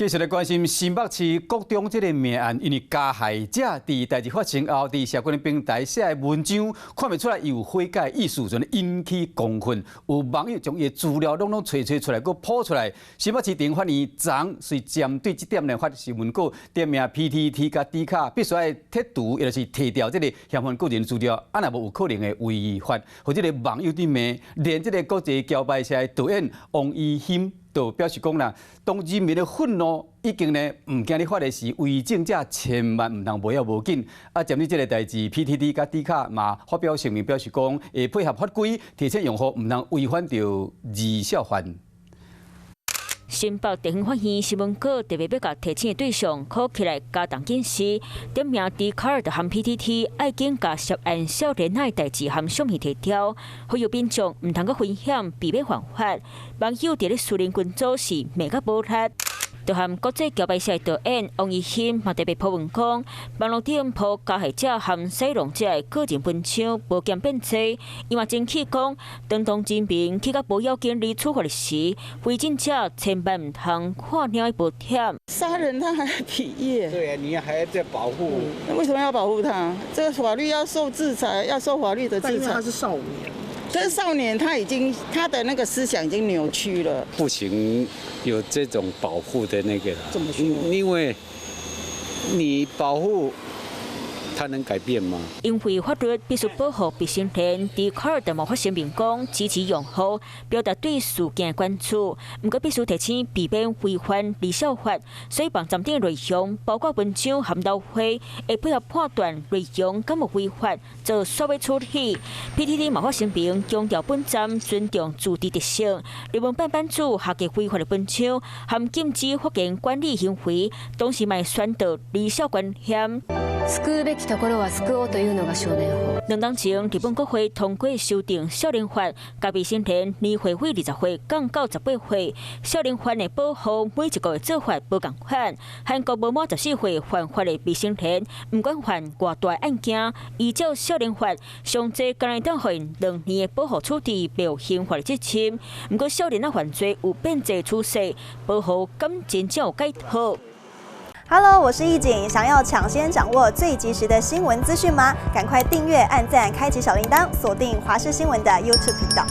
继续来关心新北市国中这个命案，因为加害者伫代志发生后，伫社群平台写的文章，看不出来有悔改意思，就引起公愤。有网友将伊的资料拢找出来，佮抛出来。新北市警法院昨是针对这点来发新闻稿，点名 PTT 甲 D 卡必须要剔除，也就是提掉这个相关个人资料，若无有可能的违法。或者个网友伫骂，连这个国际桥牌社的导演王义兴。就表示讲啦，当人民的愤怒已经呢，唔惊你发的是违政者，千万唔通无要无紧。啊，针对这个代志 ，PTT 甲 D 卡嘛发表声明，表示讲会配合法规，提醒用户唔通违反到二孝犯。新北地方法院新闻稿特别要甲提醒的对象考起来加重警示，点名 D 卡和 PTT 爱紧甲涉案少年仔代志和相片提调，呼吁民众唔通佮分享，避免犯法。网友伫咧私人群组是骂甲无力。就和国际桥牌社导演王义兴嘛特别批文讲，网络顶铺加害者和使用者的个人文章无减变多，伊嘛争气讲，当人民去到无要紧离处罚的时，违政者千万唔通看鸟无舔。杀人他还体液，对啊，你还要在保护。那为什么要保护他？这个法律要受制裁，要受法律的制裁。因为他是少年。这少年他的那个思想已经扭曲了，不行有这种保护的那个，怎么说？因为你保护他能改变吗？因为法律必须保护未成年，D 卡的某发声明讲支持用户，表达对事件的关注。不过必须提醒避免违反离校法，所以网站顶内容包括文章和lau会，会配合判断内容敢无违法，做稍微处理。PTT 某发声明强调本站尊重自治特性，日文版版主下架违法的文章，含禁止发言管理行为，同时卖宣导离校观念。救うべきところは救おうというのが少年法。2年前，日本国会通过修订少年法，甲未成年年岁为20岁降到18岁。少年犯的保护每一个做法无共款。韩国无满14岁犯法的未成年，不管犯偌大案件，依照少年法，上最加拿大给因2年的保护处置，没有刑法的执行。不过少年的犯罪有变质趋势，保护敢真正有改好。Hello， 我是易景，想要抢先掌握最及时的新闻资讯吗？赶快订阅、按赞、开启小铃铛，锁定华视新闻的 YouTube 频道。